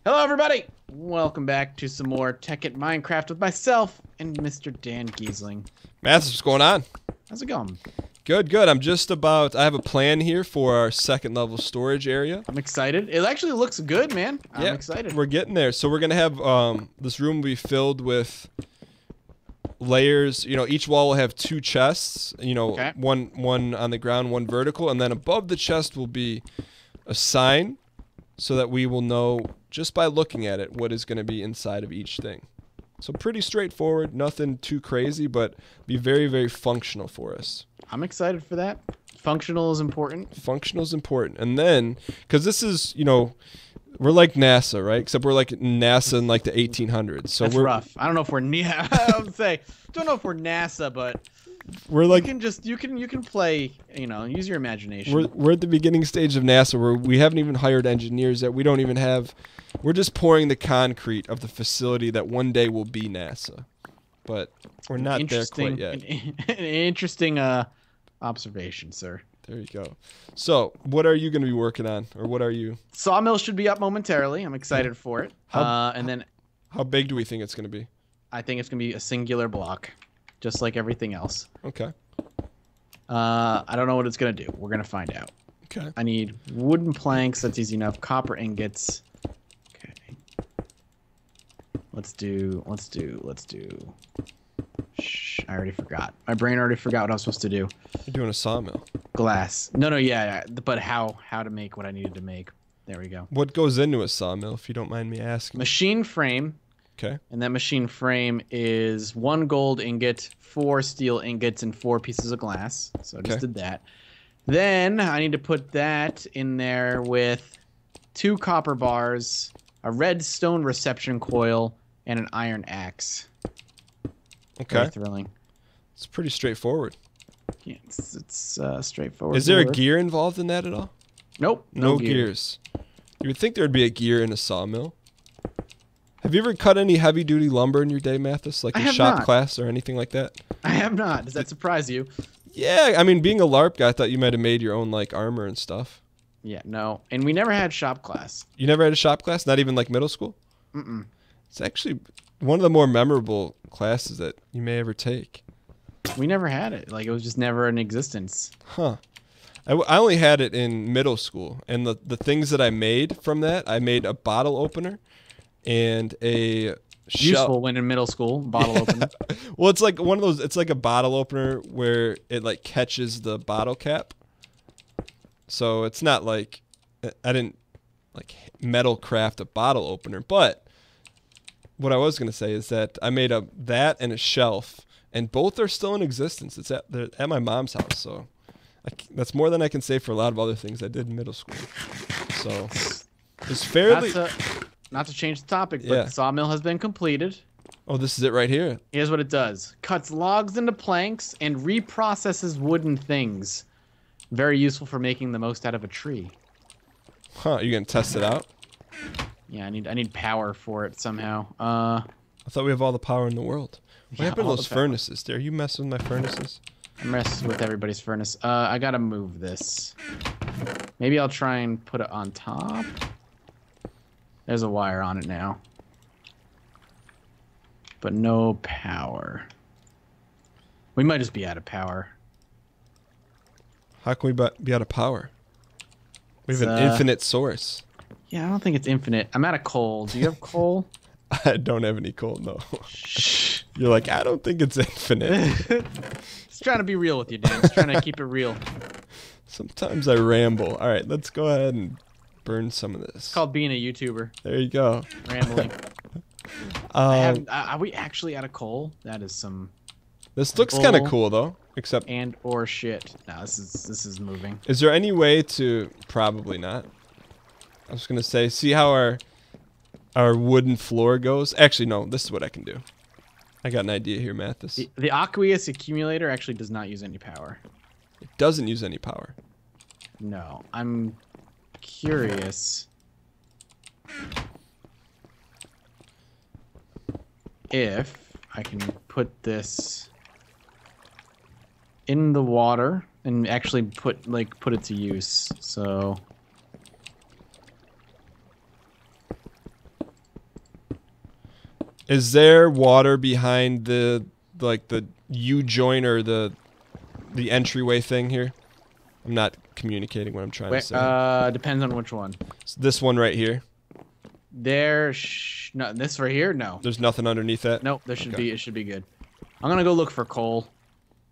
Hello, everybody! Welcome back to some more Tekkit Minecraft with myself and Mr. Dan Giesling. Mathis, what's going on? How's it going? Good, good. I have a plan here for our second level storage area. I'm excited. It actually looks good, man. I'm excited. We're getting there. So we're going to have, this room will be filled with layers. You know, each wall will have 2 chests, you know, Okay. one on the ground, one vertical. And then above the chest will be a sign so that we will know just by looking at it what is going to be inside of each thing. So pretty straightforward, nothing too crazy, but be very, very functional for us. I'm excited for that. Functional is important. Functional is important. And then, because this is, you know, we're like NASA, right? Except we're like NASA in like the 1800s. So That's we're rough. I don't know if we're I would say, don't know if we're NASA, but we're like you can play, you know, use your imagination. we're at the beginning stage of NASA where we haven't even hired engineers yet. We don't even have. We're just pouring the concrete of the facility that one day will be NASA, but we're not there quite yet. An interesting observation, sir. There you go. So, what are you going to be working on, or what are you? Sawmill should be up momentarily. I'm excited for it. And then How big do we think it's going to be? I think it's gonna be a singular block, just like everything else. Okay. I don't know what it's gonna do. We're gonna find out. Okay. I need wooden planks. That's easy enough. Copper ingots. Okay. Let's do. Shh, I already forgot. My brain already forgot what I was supposed to do. You're doing a sawmill. Glass. No, yeah. But how to make what I needed to make. There we go. What goes into a sawmill, if you don't mind me asking? Machine frame. Okay. And that machine frame is 1 gold ingot, 4 steel ingots, and 4 pieces of glass. So I just did that. Then I need to put that in there with 2 copper bars, a redstone reception coil, and an iron axe. Okay. Very thrilling. It's pretty straightforward. Yeah, it's straightforward. Is there a gear involved in that at all? Nope. No gears. You would think there would be a gear in a sawmill. Have you ever cut any heavy-duty lumber in your day, Mathis? Like in shop class or anything like that? I have not. Does that surprise you? Yeah, I mean, being a LARP guy, I thought you might have made your own, like, armor and stuff. Yeah, no. And we never had shop class. You never had a shop class? Not even, like, middle school? Mm-mm. It's actually one of the more memorable classes that you may ever take. We never had it. Like, it was just never in existence. Huh. I only had it in middle school. And the things that I made from that, I made a bottle opener and a useful when in middle school, bottle opener. Well, it's like one of those. It's like a bottle opener where it like catches the bottle cap. So it's not like I didn't like metal craft a bottle opener, but what I was gonna say is that I made that and a shelf, and both are still in existence. They're at my mom's house, so that's more than I can say for a lot of other things I did in middle school. So it's fairly. Not to change the topic, but the sawmill has been completed. Oh, this is it right here. Here's what it does. Cuts logs into planks and reprocesses wooden things. Very useful for making the most out of a tree. Huh, you gonna test it out? Yeah, I need power for it somehow. I thought we have all the power in the world. What happened to those furnaces? Are you messing with my furnaces? I'm messing with everybody's furnace. I gotta move this. Maybe I'll try and put it on top. There's a wire on it now. But no power. We might just be out of power. How can we be out of power? We have an infinite source. Yeah, I don't think it's infinite. I'm out of coal. Do you have coal? I don't have any coal, no. You're like, I don't think it's infinite. Just trying to be real with you, Dan. Just trying to keep it real. Sometimes I ramble. All right, let's go ahead and burn some of this. It's called being a YouTuber. There you go. Rambling. Are we actually out of coal? That is some. This looks kind of cool though, except or shit. No, this is moving. Is there any way to? Probably not. I was gonna say, see how our wooden floor goes. Actually, no. This is what I can do. I got an idea here, Mathis. The aqueous accumulator actually does not use any power. It doesn't use any power. No, I'm curious if I can put this in the water and actually put it to use. So Is there water behind the U-joint or the entryway thing here? I'm not communicating what I'm trying to say. Depends on which one. So this one right here. No, this right here? No. There's nothing underneath that? Nope, there should be. It should be good. I'm gonna go look for coal.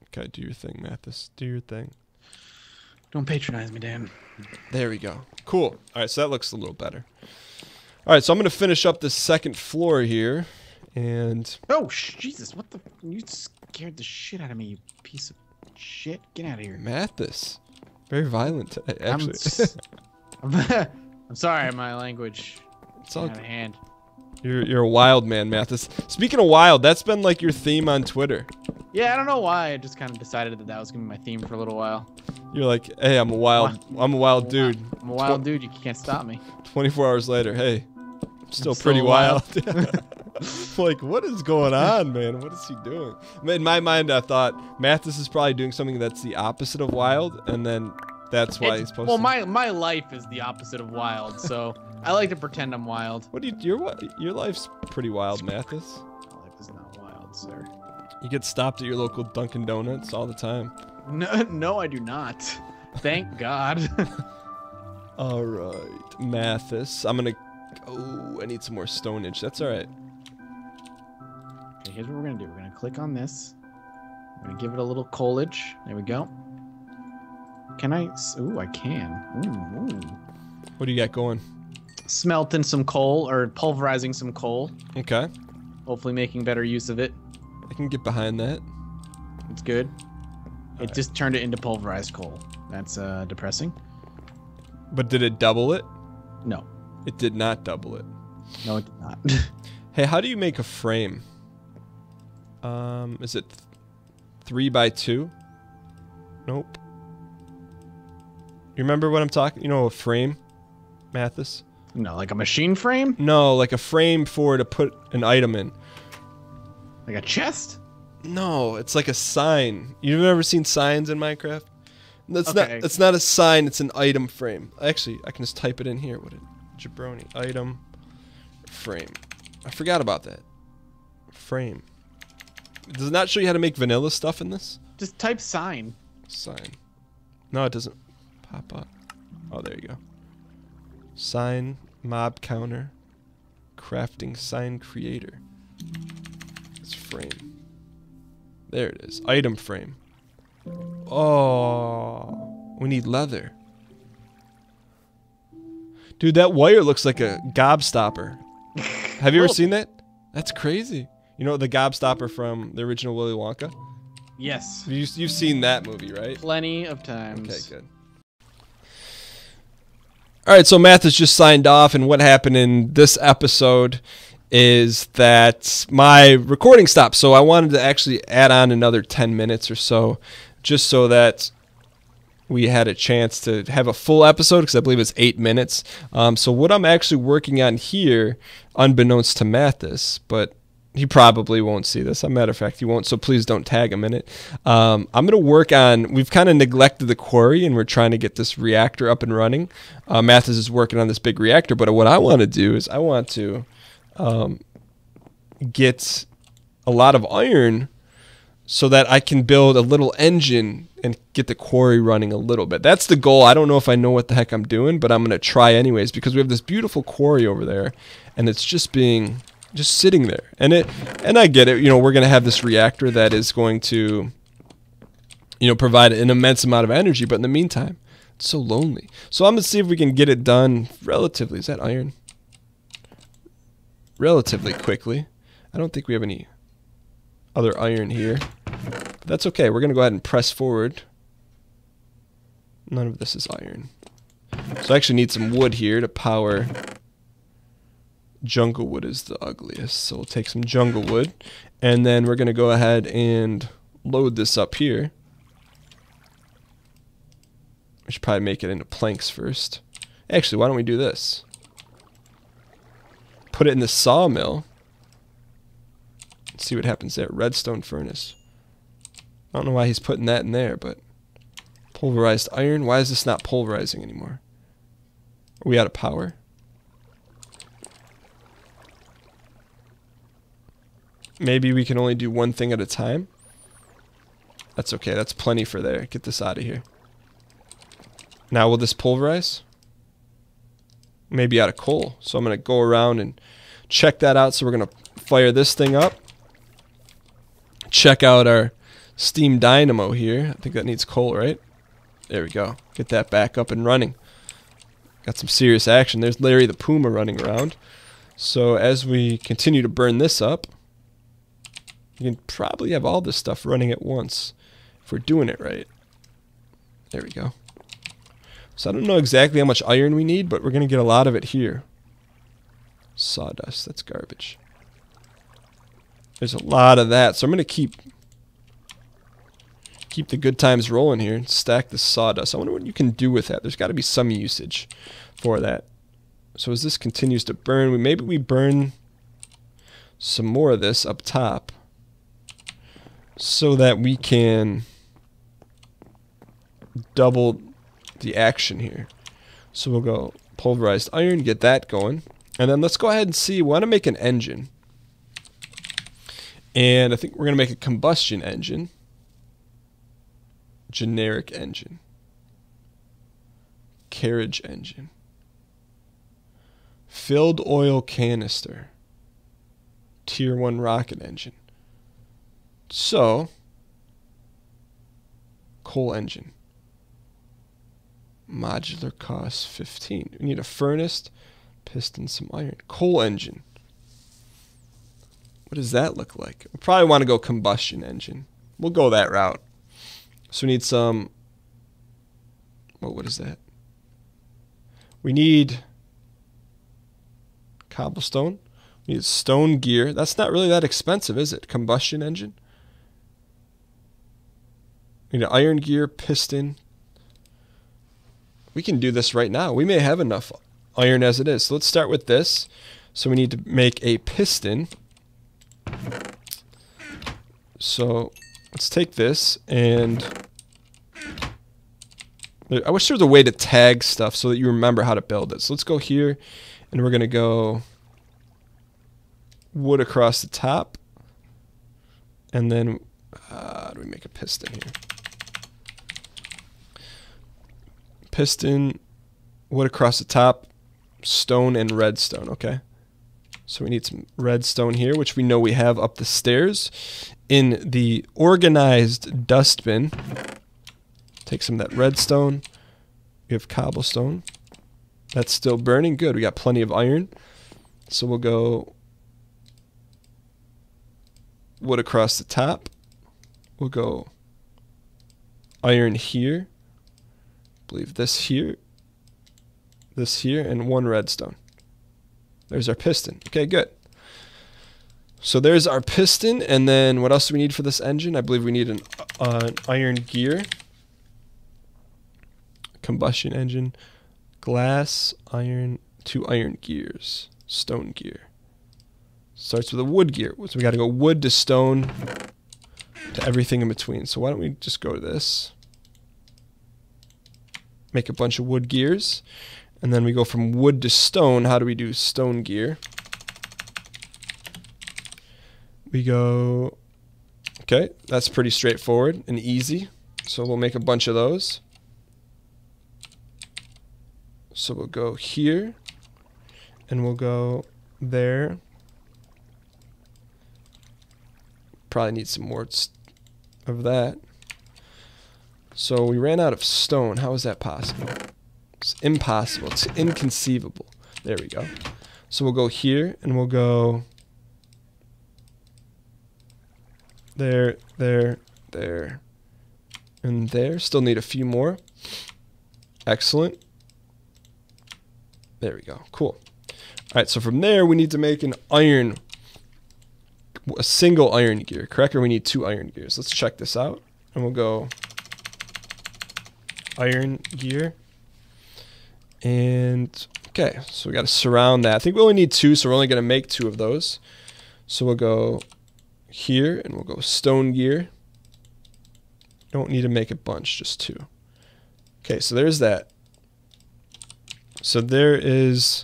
Okay, do your thing, Mathis. Do your thing. Don't patronize me, Dan. There we go. Cool. All right, so that looks a little better. All right, so I'm going to finish up the second floor here, and... Oh, Jesus, what the... You scared the shit out of me, you piece of shit. Get out of here. Mathis. Very violent, actually. I'm sorry, my language. It's all out of hand. You're a wild man, Mathis. Speaking of wild, that's been like your theme on Twitter. Yeah, I don't know why. I just kind of decided that was gonna be my theme for a little while. You're like, hey, I'm a wild dude. I'm a wild dude. You can't stop me. 24 hours later, hey, I'm still pretty wild. Like, what is going on, man? What is he doing? In my mind, I thought Mathis is probably doing something that's the opposite of wild, and then that's why he's supposed to. Well, my life is the opposite of wild, so I like to pretend I'm wild. What do you? Your life's pretty wild, Mathis. My life is not wild, sir. You get stopped at your local Dunkin' Donuts all the time. No, I do not. Thank God. All right, Mathis. I'm gonna. Oh, I need some more stonage. That's all right. Okay, here's what we're gonna do. We're gonna click on this. We're gonna give it a little coalage. There we go. Can I? Ooh, I can. Ooh. What do you got going? Smelting some coal or pulverizing some coal. Okay. Hopefully making better use of it. I can get behind that. It's good. It just turned it into pulverized coal. That's depressing. But did it double it? No. It did not double it. No, it did not. Hey, how do you make a frame? Is it 3x2? Nope. You remember what I'm talking? You know, a frame, Mathis? No, like a machine frame? No, like a frame to put an item in. Like a chest? No, it's like a sign. You've never seen signs in Minecraft? That's okay. It's not a sign, it's an item frame. Actually, I can just type it in here. What jabroni item frame. I forgot about that. Frame. Does it not show you how to make vanilla stuff in this? Just type sign. Sign. No, it doesn't pop up. Oh, there you go. Sign, mob counter, crafting sign creator. It's frame. There it is. Item frame. Oh, we need leather. Dude, that wire looks like a gobstopper. Have you ever seen that? That's crazy. You know the gobstopper from the original Willy Wonka? Yes. You've seen that movie, right? Plenty of times. Okay, good. All right, so Matt has just signed off, and what happened in this episode is that my recording stopped. So I wanted to actually add on another 10 minutes or so, just so that we had a chance to have a full episode, because I believe it's 8 minutes. So what I'm actually working on here, unbeknownst to Mathis, but he probably won't see this. As a matter of fact, he won't, so please don't tag him in it. I'm going to work on, we've kind of neglected the quarry, and we're trying to get this reactor up and running. Mathis is working on this big reactor, but what I want to do is I want to get a lot of iron so that I can build a little engine and get the quarry running a little bit. That's the goal. I don't know if I know what the heck I'm doing, but I'm going to try anyways, because we have this beautiful quarry over there, and it's just sitting there. And I get it. You know, we're going to have this reactor that is going to, you know, provide an immense amount of energy, but in the meantime, it's so lonely. So I'm going to see if we can get it done relatively. Is that iron? Relatively quickly. I don't think we have any other iron here. But that's okay. We're going to go ahead and press forward. None of this is iron. So I actually need some wood here to power. Jungle wood is the ugliest, so we'll take some jungle wood, and then we're going to go ahead and load this up here. We should probably make it into planks first. Actually, why don't we do this? Put it in the sawmill. Let's see what happens there. Redstone furnace. I don't know why he's putting that in there, but pulverized iron. Why is this not pulverizing anymore? Are we out of power? maybe we can only do one thing at a time. That's okay. That's plenty for there. Get this out of here. Now will this pulverize? Maybe out of coal. So I'm going to go around and check that out. So we're going to fire this thing up. Check out our steam dynamo here. I think that needs coal, right? There we go. Get that back up and running. Got some serious action. There's Larry the Puma running around. So as we continue to burn this up, you can probably have all this stuff running at once if we're doing it right. There we go. So I don't know exactly how much iron we need, but we're going to get a lot of it here. Sawdust, that's garbage. There's a lot of that, so I'm going to keep the good times rolling here and stack the sawdust. I wonder what you can do with that. There's got to be some usage for that. So as this continues to burn, maybe we burn some more of this up top so that we can double the action here. So we'll go pulverized iron, get that going. And then let's go ahead and see. We want to make an engine. And I think we're going to make a combustion engine. Generic engine. Carriage engine. Filled oil canister. Tier 1 rocket engine. So, coal engine. Modular cost 15. We need a furnace, piston, some iron. Coal engine. What does that look like? We probably want to go combustion engine. We'll go that route. So we need some... what is that? We need cobblestone. We need stone gear. That's not really that expensive, is it? Combustion engine. We need an iron gear, piston. We can do this right now. We may have enough iron as it is. So let's start with this. So we need to make a piston. So let's take this and... I wish there was a way to tag stuff so that you remember how to build it. So let's go here and we're going to go wood across the top. And then, how do we make a piston here? Piston, wood across the top, stone and redstone, okay? So we need some redstone here, which we know we have up the stairs in the organized dustbin. Take some of that redstone. We have cobblestone. That's still burning. Good. We got plenty of iron. So we'll go wood across the top. We'll go iron here. I believe this here, and one redstone. There's our piston. Okay, good. So there's our piston, and then what else do we need for this engine? I believe we need an iron gear. Combustion engine, glass, iron, 2 iron gears, stone gear. Starts with a wood gear. So we got to go wood to stone to everything in between. So why don't we just go to this? Make a bunch of wood gears. And then we go from wood to stone. How do we do stone gear? We go... Okay, that's pretty straightforward and easy. So we'll make a bunch of those. So we'll go here, and we'll go there. Probably need some more of that. So we ran out of stone. How is that possible? It's impossible. It's inconceivable. There we go. So we'll go here, and we'll go there, there, there, and there. Still need a few more. Excellent. There we go. Cool. All right, so from there, we need to make an iron, a single iron gear, correct? Or we need 2 iron gears. Let's check this out. And we'll go iron gear. And, okay, so we got to surround that. I think we only need 2, so we're only going to make 2 of those. So we'll go here, and we'll go stone gear. Don't need to make a bunch, just 2. Okay, so there's that. So there is,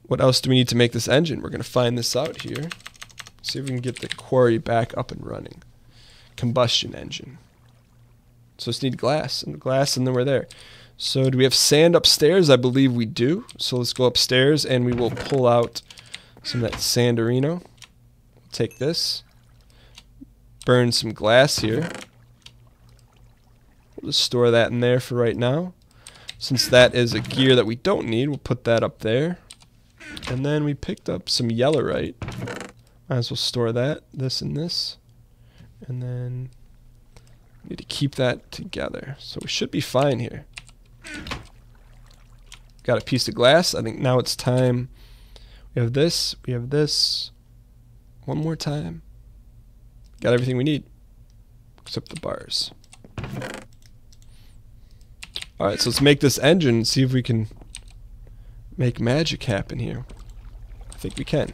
what else do we need to make this engine? We're going to find this out here. See if we can get the quarry back up and running. Combustion engine. So just need glass, and then we're there. So do we have sand upstairs? I believe we do. So let's go upstairs, and we will pull out some of that sandarino. Take this. Burn some glass here. We'll just store that in there for right now. Since that is a gear that we don't need, we'll put that up there. And then we picked up some yellowite. Might as well store that, this and this. And then we need to keep that together. So we should be fine here. Got a piece of glass. I think now it's time. We have this. We have this. One more time. Got everything we need. Except the bars. Alright, so let's make this engine and see if we can make magic happen here. I think we can.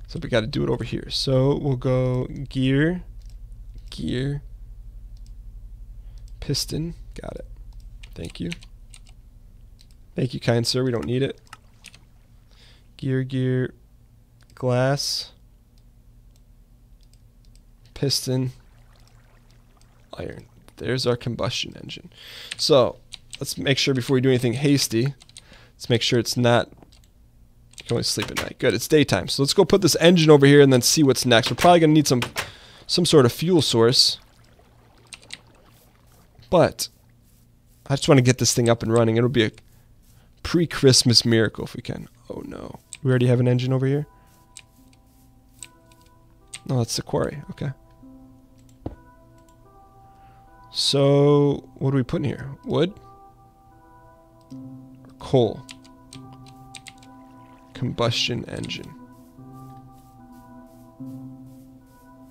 So we got to do it over here. So we'll go gear, gear, piston. Got it. Thank you. Thank you, kind sir. We don't need it. Gear, gear, glass, piston, iron. There's our combustion engine. So let's make sure before we do anything hasty, let's make sure it's not, you can only sleep at night. Good, it's daytime. So let's go put this engine over here and then see what's next. We're probably going to need some sort of fuel source. But I just want to get this thing up and running. It'll be a pre-Christmas miracle if we can. Oh no. We already have an engine over here? No, that's the quarry. Okay. So, what do we put in here? Wood? Or coal? Combustion engine.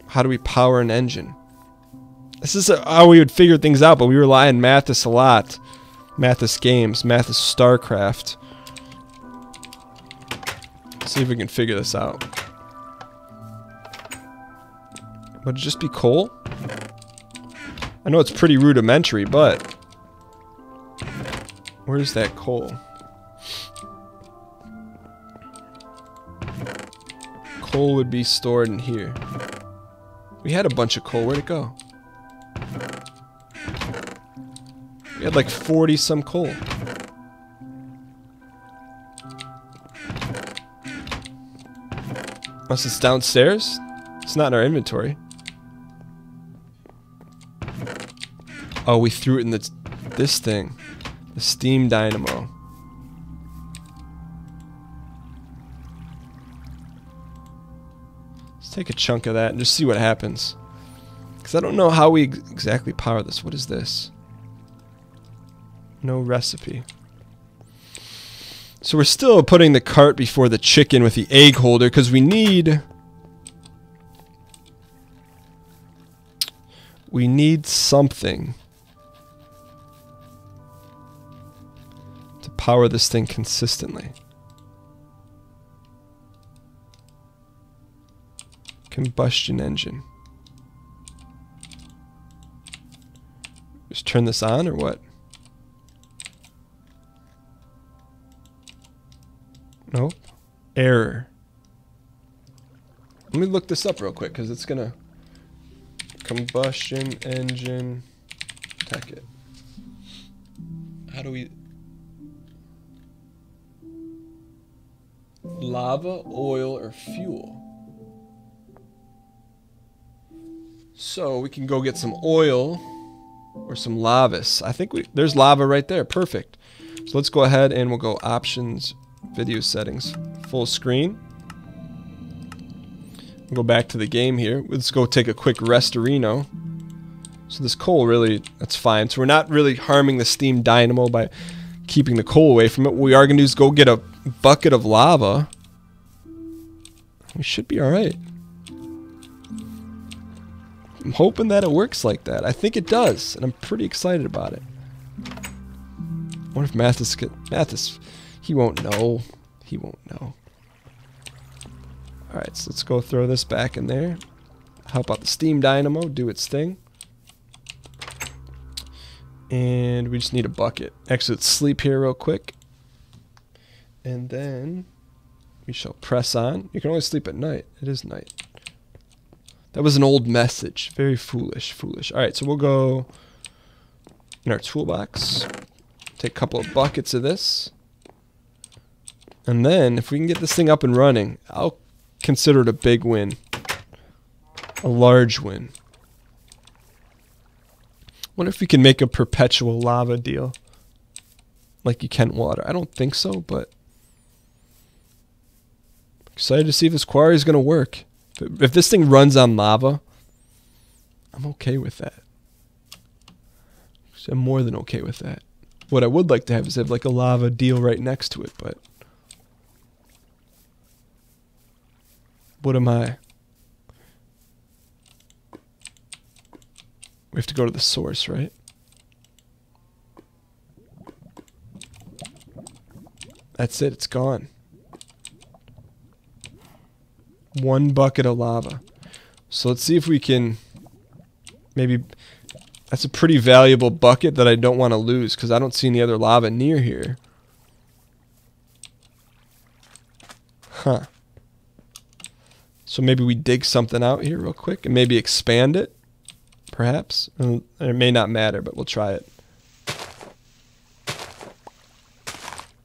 How do we power an engine? This is how we would figure things out, but we rely on Mathis a lot. Mathis Games, Mathis StarCraft. Let's see if we can figure this out. Would it just be coal? I know it's pretty rudimentary, but where's that coal? Coal would be stored in here. We had a bunch of coal. Where'd it go? We had like 40 some coal. Unless it's downstairs? It's not in our inventory. Oh, we threw it in this thing. The steam dynamo. Let's take a chunk of that and just see what happens. Because I don't know how we exactly power this. What is this? No recipe. So we're still putting the cart before the chicken with the egg holder because we need something to power this thing consistently. Combustion engine. Just turn this on or what? Nope. Error. Let me look this up real quick because it's gonna. Combustion engine. Tekkit. How do we. Lava, oil, or fuel? So we can go get some oil or some lavis. I think there's lava right there. Perfect. So let's go ahead and we'll go options. Video settings, full screen. We'll go back to the game here. Let's go take a quick restorino. So this coal really, that's fine. So we're not really harming the steam dynamo by keeping the coal away from it. What we are going to do is go get a bucket of lava. We should be alright. I'm hoping that it works like that. I think it does, and I'm pretty excited about it. I wonder if Mathis, he won't know. He won't know. Alright, so let's go throw this back in there. Help out the steam dynamo, do its thing. And we just need a bucket. Actually, let's sleep here real quick. And then We shall press on. You can only sleep at night. It is night. That was an old message. Very foolish, foolish. All right, so we'll go in our toolbox. Take a couple of buckets of this. And then, if we can get this thing up and running, I'll consider it a big win. A large win. Wonder if we can make a perpetual lava deal. Like you can water. I don't think so, but excited to see if this quarry is going to work. If this thing runs on lava, I'm okay with that. I'm more than okay with that. What I would like to have is have like a lava deal right next to it, but what am I? We have to go to the source, right? That's it, it's gone. 1 bucket of lava. So let's see if we can maybe... That's a pretty valuable bucket that I don't want to lose because I don't see any other lava near here. Huh. So maybe we dig something out here real quick and maybe expand it, perhaps. It may not matter, but we'll try it.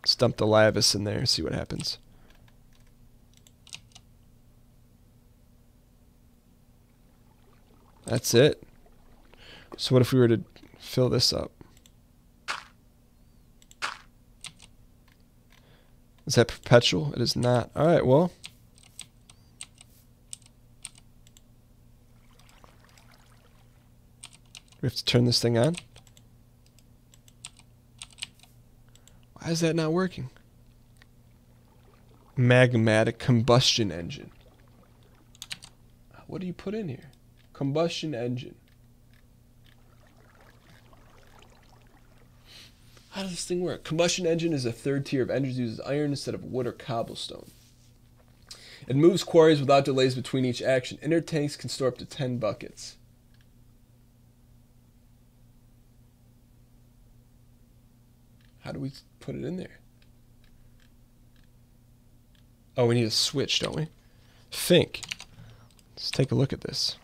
Let's dump the lavas in there and see what happens. That's it. So what if we were to fill this up? Is that perpetual? It is not. All right, well. We have to turn this thing on. Why is that not working? Magmatic combustion engine. What do you put in here? Combustion engine. How does this thing work? Combustion engine is a third tier of engines uses iron instead of wood or cobblestone. It moves quarries without delays between each action. Inner tanks can store up to 10 buckets. How do we put it in there? Oh, we need a switch, don't we? Think. Let's take a look at this.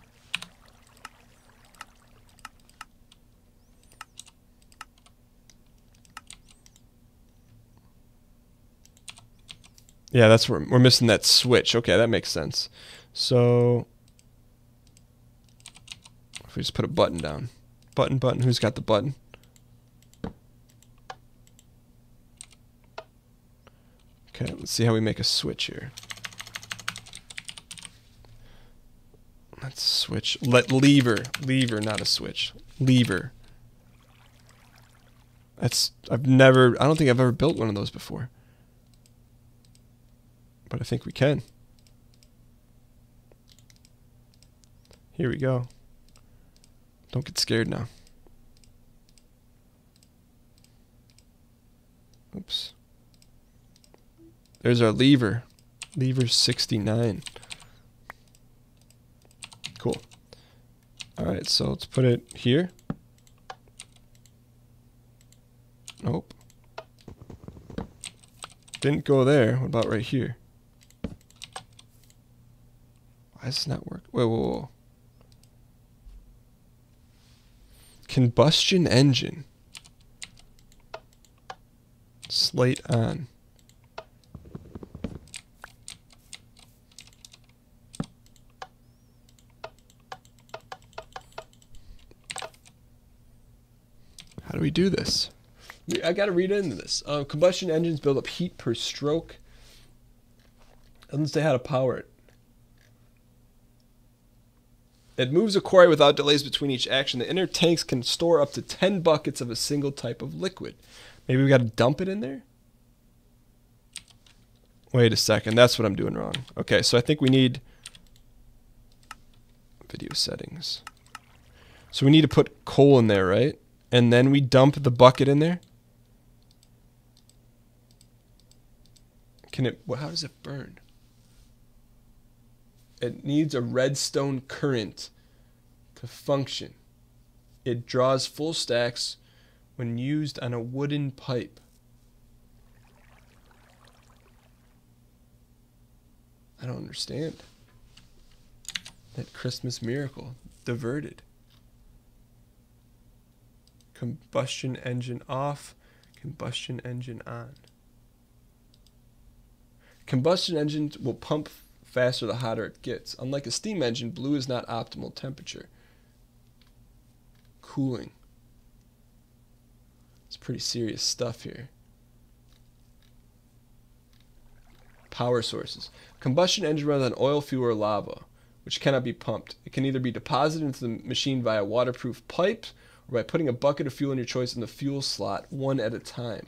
Yeah, that's where we're missing that switch. Okay, that makes sense. So if we just put a button down. Button. Who's got the button? Okay, let's see how we make a switch here. Let's switch. Lever, not a switch. Lever. I don't think I've ever built one of those before. But I think we can. Here we go. Don't get scared now. Oops. There's our lever. Lever 69. Cool. Alright, so let's put it here. Nope. Didn't go there. What about right here? Why does this not work? Whoa. Combustion engine. Slate on. How do we do this? I gotta read into this. Combustion engines build up heat per stroke. Doesn't say how to power it. It moves a quarry without delays between each action. The inner tanks can store up to 10 buckets of a single type of liquid. Maybe we got to dump it in there? Wait a second. That's what I'm doing wrong. Okay, so I think we need video settings. So we need to put coal in there, right? And then we dump the bucket in there? How does it burn? It needs a redstone current to function. It draws full stacks when used on a wooden pipe. I don't understand. That Christmas miracle. Diverted. Combustion engine off. Combustion engine on. Combustion engines will pump faster the hotter it gets. Unlike a steam engine, blue is not optimal temperature. Cooling. It's pretty serious stuff here. Power sources. Combustion engine runs on oil, fuel, or lava, which cannot be pumped. It can either be deposited into the machine via waterproof pipes or by putting a bucket of fuel in your choice in the fuel slot, one at a time.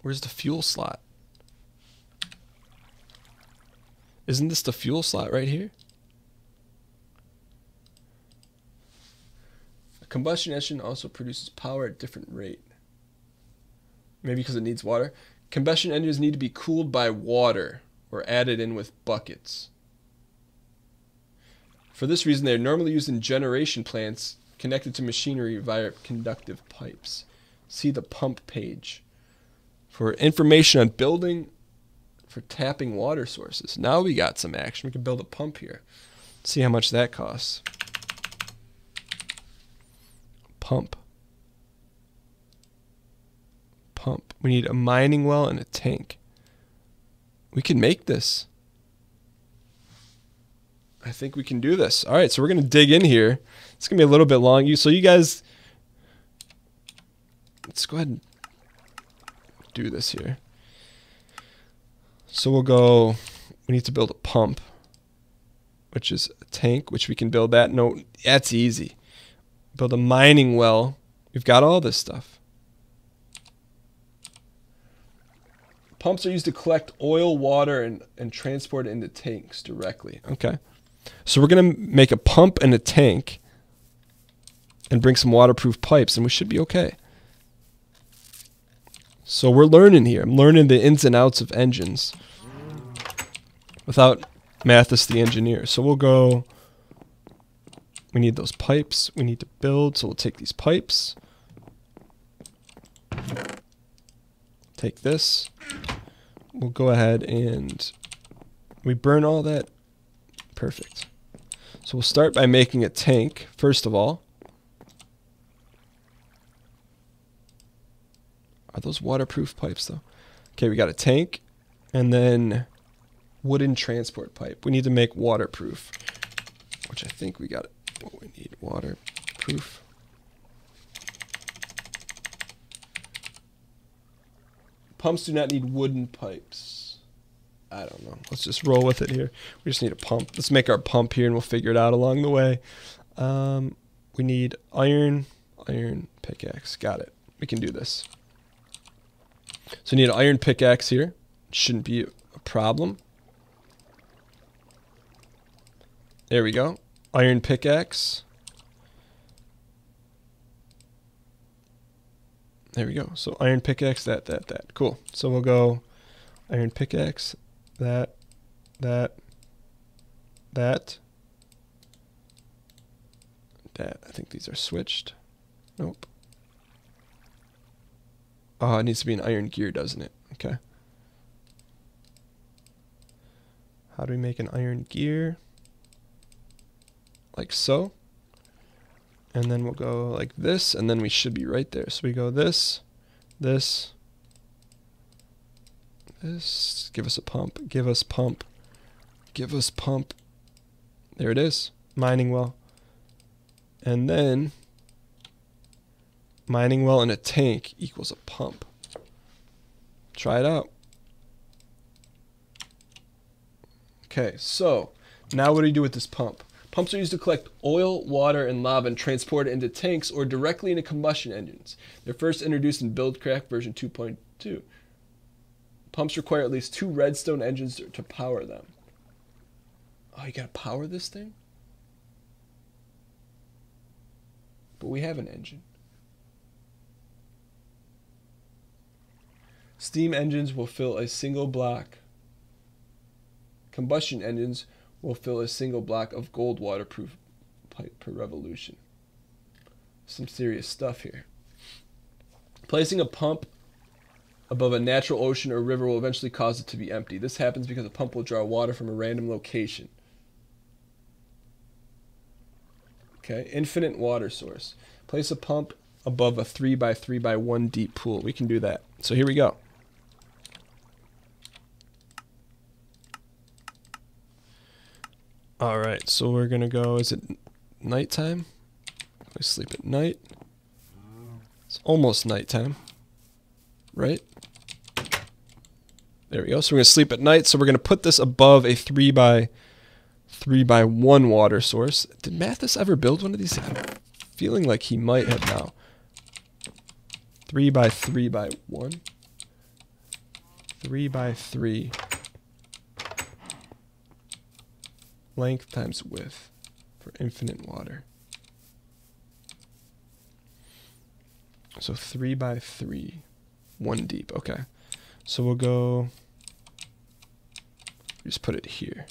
Where's the fuel slot? Isn't this the fuel slot right here? A combustion engine also produces power at a different rate. Maybe because it needs water. Combustion engines need to be cooled by water or added in with buckets. For this reason, they are normally used in generation plants connected to machinery via conductive pipes. See the pump page for information on building for tapping water sources. Now we got some action. We can build a pump here. See how much that costs. Pump. Pump. We need a mining well and a tank. We can make this. I think we can do this. All right, so we're going to dig in here. It's going to be a little bit long. So you guys, let's go ahead and do this here. So we'll go, we need to build a pump, which is a tank, which we can build that. No, that's easy. Build a mining well. We've got all this stuff. Pumps are used to collect oil, water, and transport it into tanks directly. Okay. So we're going to make a pump and a tank and bring some waterproof pipes, and we should be okay. So we're learning here. I'm learning the ins and outs of engines without Mathis the engineer. So we'll go, we need those pipes. We need to build, so we'll take these pipes. Take this. We'll go ahead and we burn all that. Perfect. So we'll start by making a tank, first of all. Are those waterproof pipes, though? Okay, we got a tank, and then wooden transport pipe. We need to make waterproof, which I think we got. What we need, waterproof. Pumps do not need wooden pipes. I don't know. Let's just roll with it here. We just need a pump. Let's make our pump here, and we'll figure it out along the way. We need iron pickaxe. Got it. We can do this. So we need an iron pickaxe here. Shouldn't be a problem. There we go. Iron pickaxe. There we go. So iron pickaxe, that. Cool. So we'll go iron pickaxe, that. I think these are switched. Nope. Oh, it needs to be an iron gear, doesn't it? Okay. How do we make an iron gear? Like so. And then we'll go like this, and then we should be right there. So we go this. Give us a pump. Give us pump. Give us pump. There it is. Mining well. And then mining well and a tank equals a pump. Try it out. Okay, so now what do you do with this pump? Pumps are used to collect oil, water, and lava and transport it into tanks or directly into combustion engines. They're first introduced in Buildcraft version 2.2. Pumps require at least 2 redstone engines to power them. Oh, you gotta power this thing? But we have an engine. Steam engines will fill a single block. Combustion engines will fill a single block of gold waterproof pipe per revolution. Some serious stuff here. Placing a pump above a natural ocean or river will eventually cause it to be empty. This happens because a pump will draw water from a random location. Okay, infinite water source. Place a pump above a 3x3x1 deep pool. We can do that. So here we go. All right, so we're going to go, is it nighttime? We sleep at night. It's almost nighttime, right? There we go. So we're going to sleep at night. So we're going to put this above a 3x3x1 water source. Did Mathis ever build one of these? I'm feeling like he might have now. 3x3x1. 3x3. Length times width for infinite water. So 3x3, 1 deep. Okay. So we'll go, just put it here.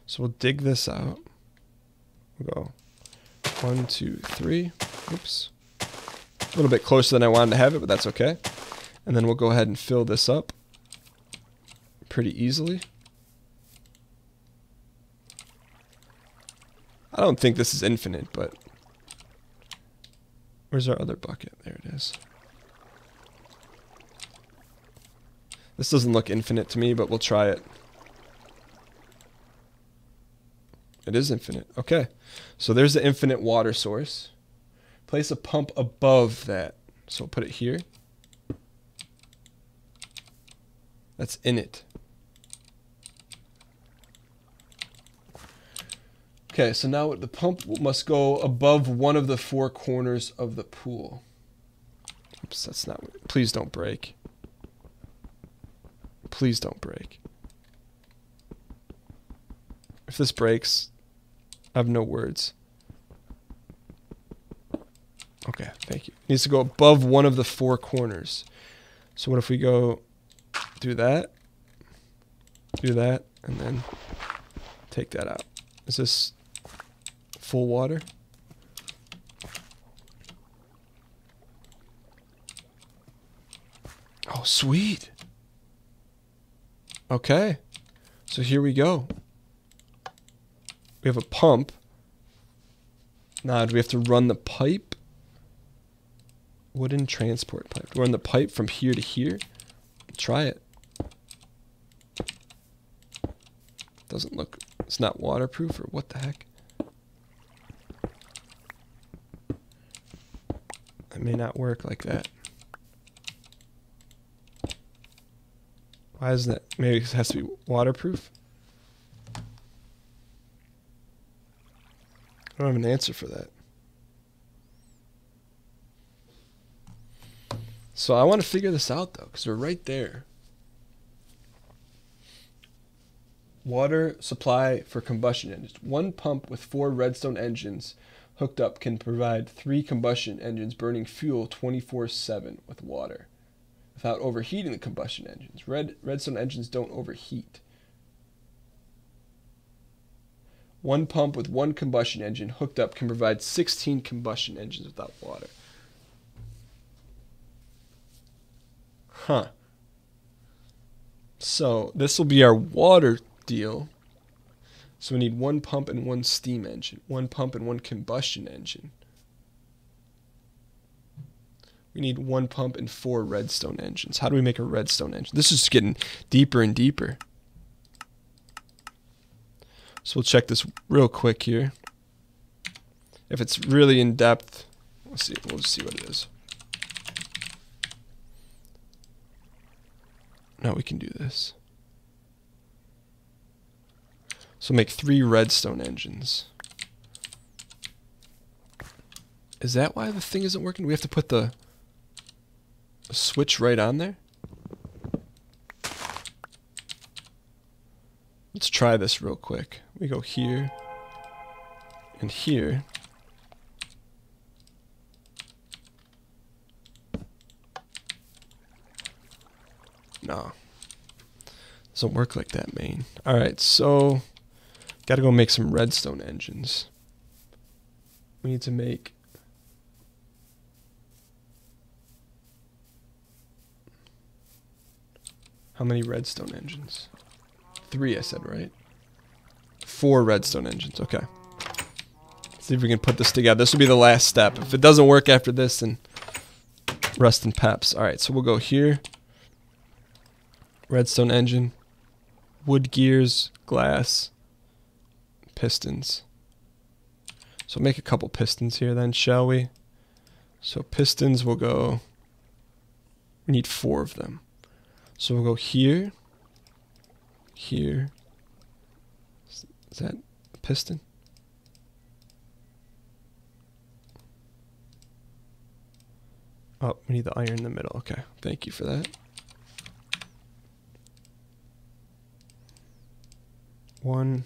So we'll dig this out. We'll go 1, 2, 3. Oops. A little bit closer than I wanted to have it, but that's okay. And then we'll go ahead and fill this up pretty easily. I don't think this is infinite, but where's our other bucket? There it is. This doesn't look infinite to me, but we'll try it. It is infinite. Okay. So there's the infinite water source. Place a pump above that. So we'll put it here. That's in it. Okay, so now the pump must go above one of the 4 corners of the pool. Oops, that's not... Please don't break. Please don't break. If this breaks, I have no words. Okay, thank you. It needs to go above one of the 4 corners. So what if we go do that, and then take that out? Is this full water? Oh, sweet. Okay. So here we go. We have a pump. Now, do we have to run the pipe? Wooden transport pipe. Run the pipe from here to here? Try it. Doesn't look... It's not waterproof, or what the heck? It may not work like that. Why isn't it? Maybe it has to be waterproof? I don't have an answer for that. So I want to figure this out, though, because we're right there. Water supply for combustion engines. 1 pump with 4 redstone engines hooked up can provide 3 combustion engines burning fuel 24/7 with water without overheating the combustion engines. Redstone engines don't overheat. 1 pump with 1 combustion engine hooked up can provide 16 combustion engines without water. Huh. So this will be our water deal. So we need 1 pump and 1 steam engine. 1 pump and 1 combustion engine. We need 1 pump and 4 redstone engines. How do we make a redstone engine? This is getting deeper and deeper. So we'll check this real quick here. If it's really in depth, we'll just see what it is. Now we can do this. So make 3 redstone engines. Is that why the thing isn't working? Do we have to put the switch right on there? Let's try this real quick. We go here and here. No. Doesn't work like that, man. Alright, so gotta go make some redstone engines. We need to make How many redstone engines? 3, I said, right? 4 redstone engines. Okay. Let's see if we can put this together. This will be the last step. If it doesn't work after this, then rest in peps. All right, so we'll go here. Redstone engine. Wood gears, glass, pistons. So make a couple pistons here then, shall we? So pistons will go, we need 4 of them. So we'll go here, here. Is that a piston? Oh, we need the iron in the middle. Okay, thank you for that. 1.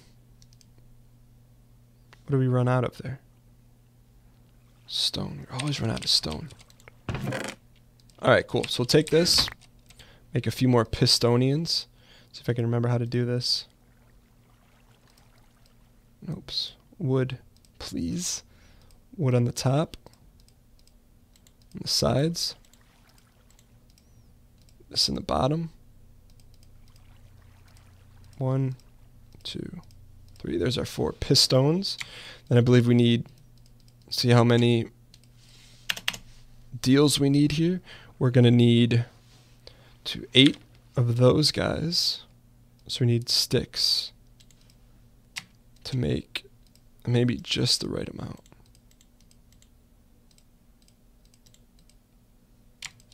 What do we run out of there? Stone. We always run out of stone. Alright, cool. So we'll take this, make a few more pistonians. See if I can remember how to do this. Oops. Wood, please. Wood on the top. On the sides. This in the bottom. 1, 2, 3. There's our 4 pistons. Then I believe we need, see how many deals we need here. We're going to need 8 of those guys. So we need sticks to make maybe just the right amount.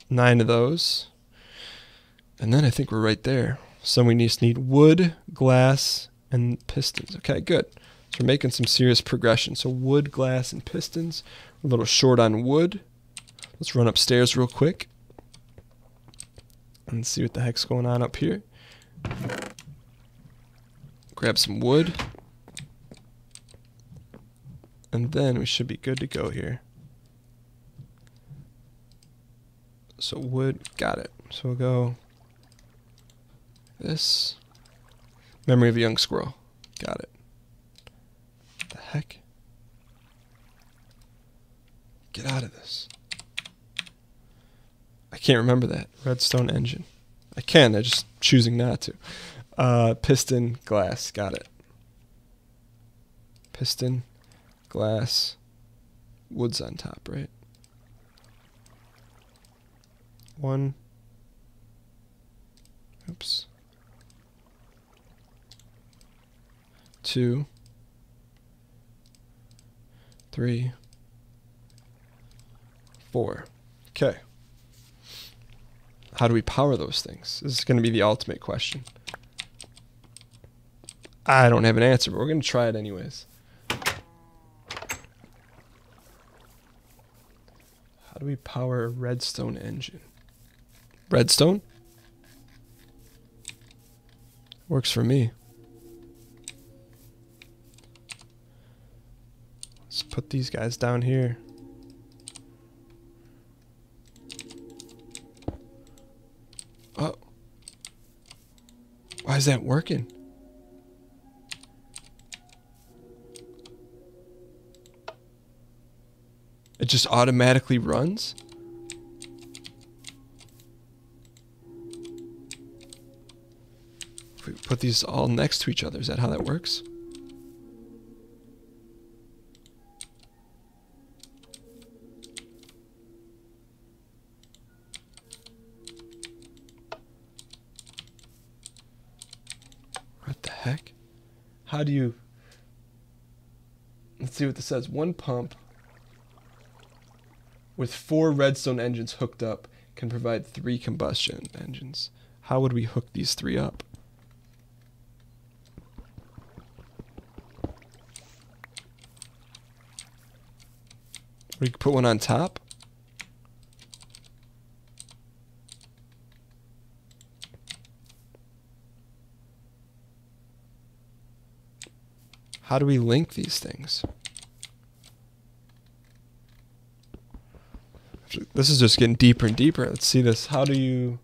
9 of those. And then I think we're right there. So we just need wood, glass, and pistons. Okay, good. So we're making some serious progression. So wood, glass, and pistons. We're a little short on wood. Let's run upstairs real quick and see what the heck's going on up here. Grab some wood. And then we should be good to go here. So wood, got it. So we'll go this. Memory of a young squirrel. Got it. What the heck? Get out of this. I can't remember that. Redstone engine. I can, I'm just choosing not to. Piston, glass. Got it. Piston, glass, wood's on top, right? 1. Oops. 2, 3, 4. Okay. How do we power those things? This is going to be the ultimate question. I don't have an answer, but we're going to try it anyways. How do we power a redstone engine? Redstone? Works for me. Let's put these guys down here. Oh. Why is that working? It just automatically runs? If we put these all next to each other, is that how that works? What the heck? How do you... Let's see what this says. 1 pump with 4 redstone engines hooked up can provide 3 combustion engines. How would we hook these 3 up? We could put one on top. How do we link these things? This is just getting deeper and deeper. Let's see this. How do you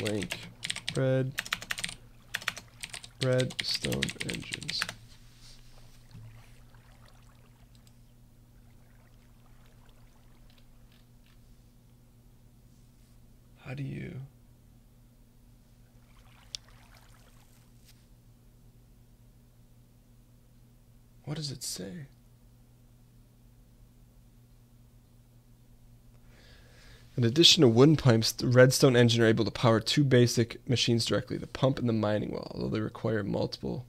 link redstone engines? How do you... What does it say? In addition to wooden pipes, the redstone engine are able to power 2 basic machines directly, the pump and the mining well, although they require multiple.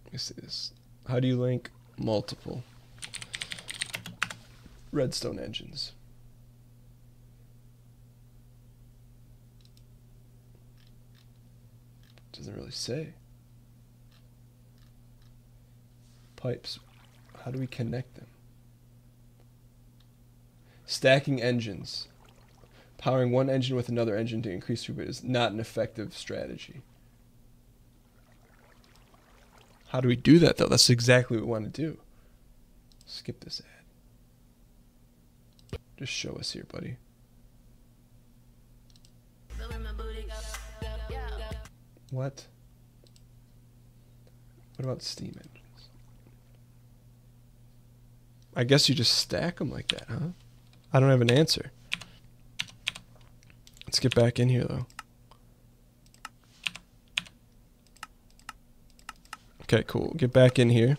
Let me see this. How do you link multiple redstone engines? Doesn't really say. Pipes. How do we connect them? Stacking engines. Powering one engine with another engine to increase throughput is not an effective strategy. How do we do that, though? That's exactly what we want to do. Skip this ad. Just show us here, buddy. What? What about steam engines? I guess you just stack them like that, huh? I don't have an answer. Let's get back in here, though. Okay, cool. Get back in here.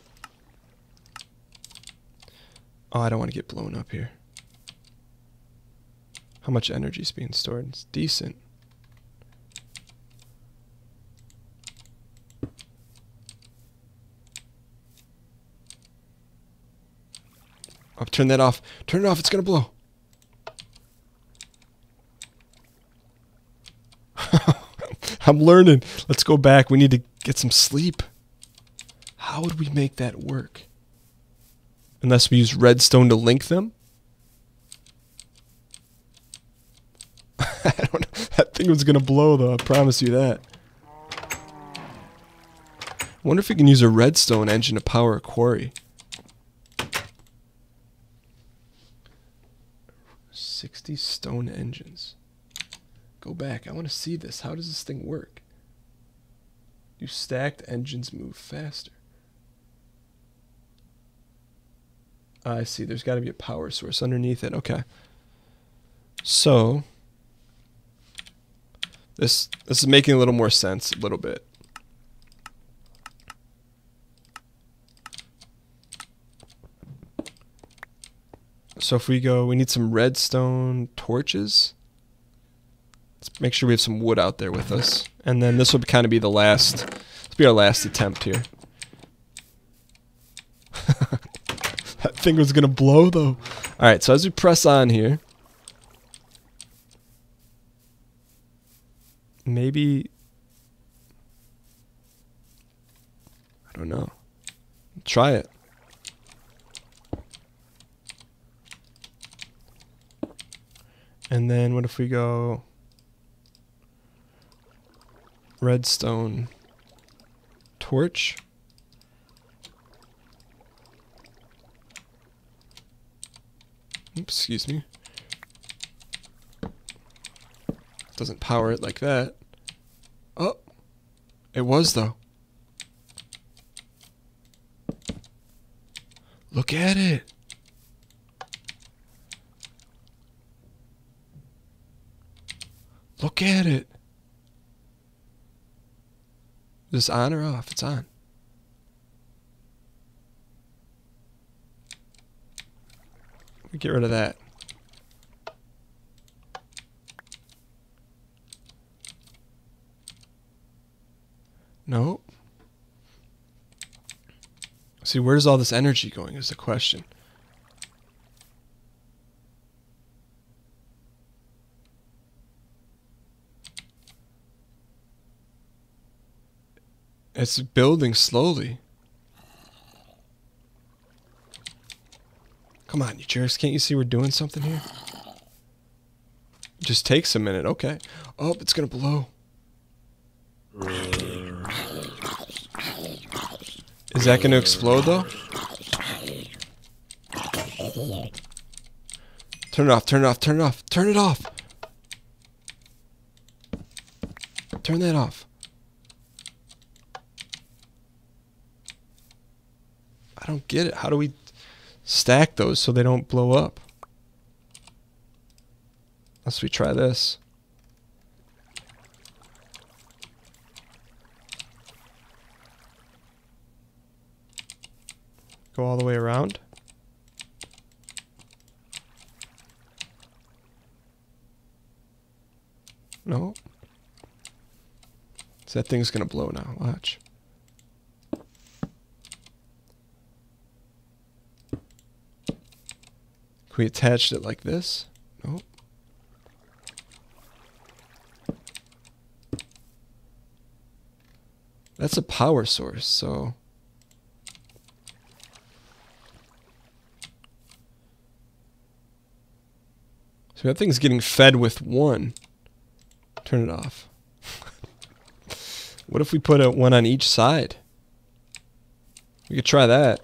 Oh, I don't want to get blown up here. How much energy is being stored? It's decent. Oh, turn that off. Turn it off. It's going to blow. I'm learning. Let's go back. We need to get some sleep. How would we make that work? Unless we use redstone to link them? I don't know. That thing was going to blow, though. I promise you that. I wonder if we can use a redstone engine to power a quarry. 60 stone engines. Go back. I want to see this. How does this thing work? Do stacked engines move faster? I see. There's got to be a power source underneath it. Okay. So this is making a little more sense, a little bit. So if we go, we need some redstone torches. Let's make sure we have some wood out there with us. And then this will kind of be the last, this will be our last attempt here. That thing was going to blow, though. Alright, so as we press on here, maybe, I don't know. Try it. And then what if we go redstone torch? Oops, excuse me. Doesn't power it like that. Oh, it was though. Look at it. Look at it. Is this on or off? It's on. We get rid of that. No. See, where's all this energy going is the question. It's building slowly. Come on, you jerks. Can't you see we're doing something here? It just takes a minute. Okay. Oh, it's going to blow. Is that going to explode, though? Turn it off. Turn it off. Turn it off. Turn it off. Turn that off. I don't get it. How do we stack those so they don't blow up? Unless we try this. Go all the way around. No. So that thing's gonna blow now. Watch. Can we attach it like this? Nope. That's a power source, so... So that thing's getting fed with one. Turn it off. What if we put one on each side? We could try that.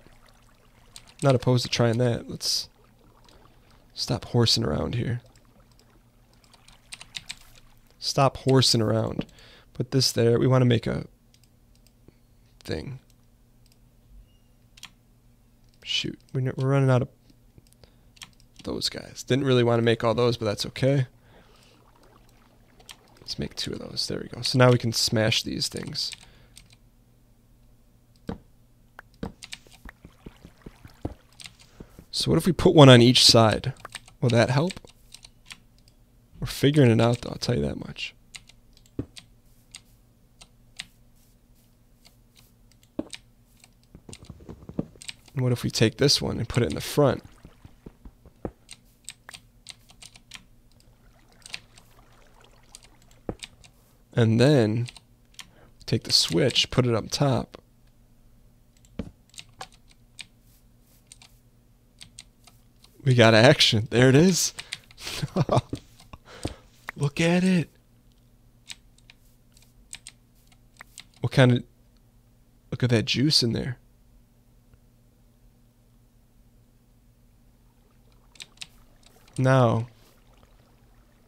Not opposed to trying that. Let's stop horsing around here. Stop horsing around. Put this there. We want to make a thing. Shoot. We're running out of those guys. Didn't really want to make all those, but that's okay. Let's make 2 of those. There we go. So now we can smash these things. So what if we put one on each side? Will that help? We're figuring it out, though. I'll tell you that much. And what if we take this one and put it in the front? And then take the switch, put it up top. We got action. There it is. Look at it. What kind of... Look at that juice in there. Now,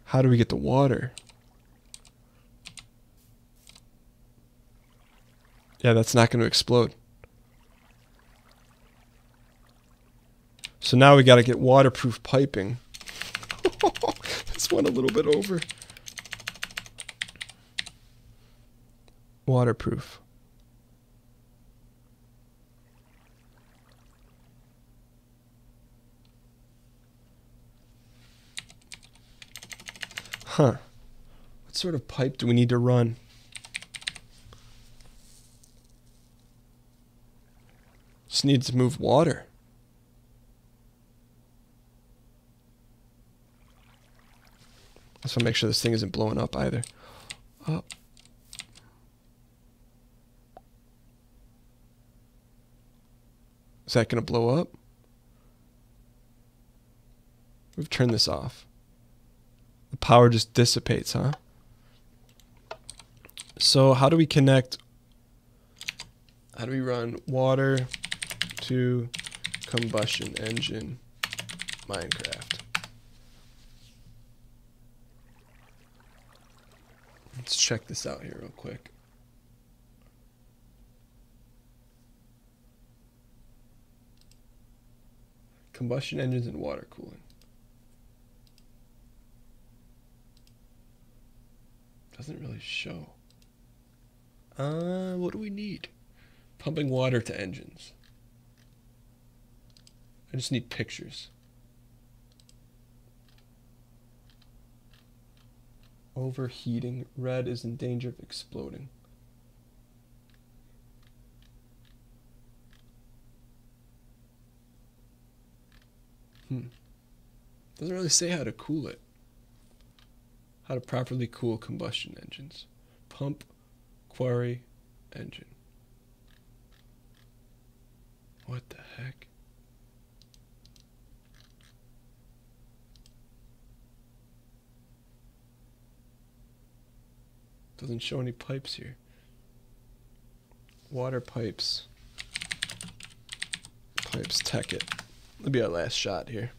how do we get the water? Yeah, that's not going to explode. So now we got to get waterproof piping. This went a little bit over. Waterproof. Huh. What sort of pipe do we need to run? Just needs to move water. I just want to make sure this thing isn't blowing up either. Oh. Is that going to blow up? We've turned this off. The power just dissipates, huh? So how do we connect? How do we run water to combustion engine Minecraft? Let's check this out here real quick. Combustion engines and water cooling. Doesn't really show. What do we need? Pumping water to engines. I just need pictures. Overheating. Red is in danger of exploding. Doesn't really say how to cool it. How to properly cool combustion engines. Pump, quarry, engine. What the heck? Doesn't show any pipes here. Water pipes. Pipes, Tekkit. That'll be our last shot here.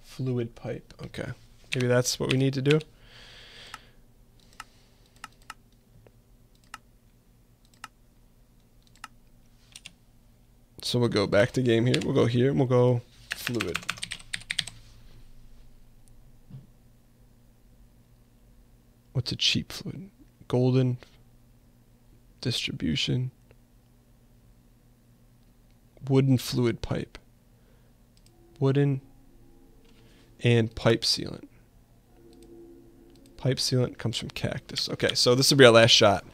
Fluid pipe. Okay. Maybe that's what we need to do. So we'll go back to game here. We'll go here and we'll go fluid. What's a cheap fluid? Golden distribution. Wooden fluid pipe. Wooden and pipe sealant. Pipe sealant comes from cactus. Okay, so this will be our last shot.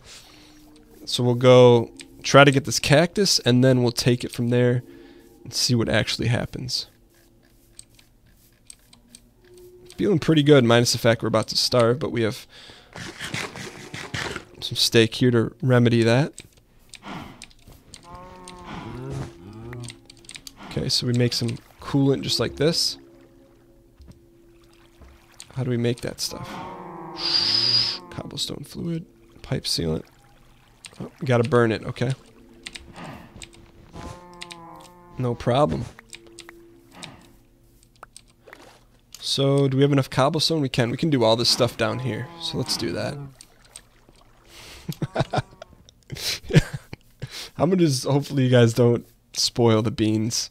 So we'll go try to get this cactus, and then we'll take it from there and see what actually happens. Feeling pretty good, minus the fact we're about to starve, but we have some steak here to remedy that. Okay, so we make some coolant just like this. How do we make that stuff? Cobblestone fluid, pipe sealant. Oh, we gotta burn it, okay. No problem. So, do we have enough cobblestone? We can. We can do all this stuff down here. So let's do that. How much is, hopefully you guys don't spoil the beans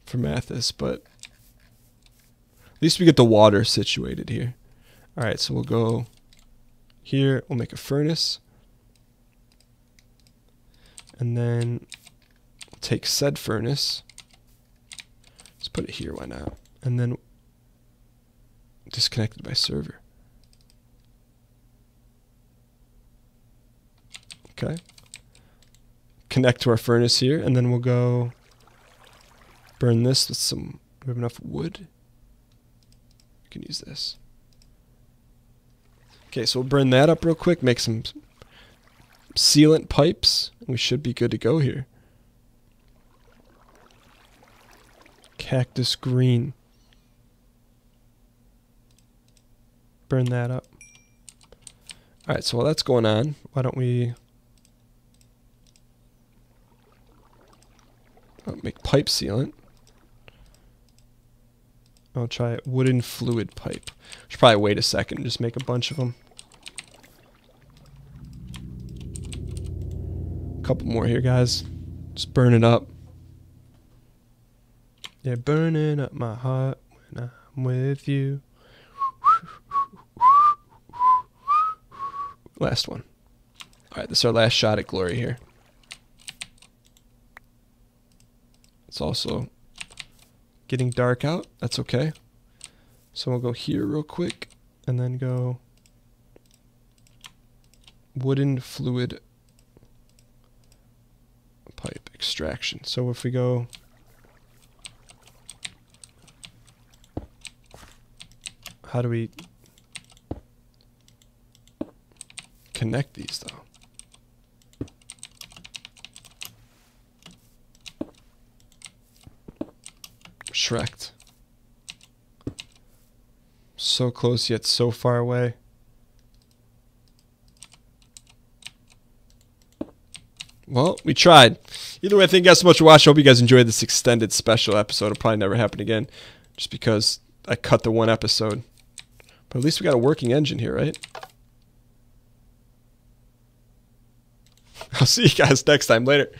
for Mathis, but at least we get the water situated here. Alright, so we'll go here, we'll make a furnace. And then take said furnace. Let's put it here, why not? And then disconnected by server. Okay. Connect to our furnace here, and then we'll go burn this with some. Do we have enough wood? We can use this. Okay, so we'll burn that up real quick, make some sealant pipes, and we should be good to go here. Cactus green. Burn that up. Alright, so while that's going on, why don't we make pipe sealant. I'll try it. Wooden fluid pipe. Should probably wait a second and just make a bunch of them. A couple more here, guys. Just burn it up. Yeah, burning up my heart when I'm with you. Last one. Alright, this is our last shot at glory here. It's also getting dark out. That's okay. So we'll go here real quick and then go wooden fluid pipe extraction. So if we go how do we connect these though? Shrek'd. So close yet so far away. Well, we tried. Either way, thank you guys so much for watching. I hope you guys enjoyed this extended special episode. It'll probably never happen again, just because I cut the one episode. But at least we got a working engine here, right? I'll see you guys next time. Later.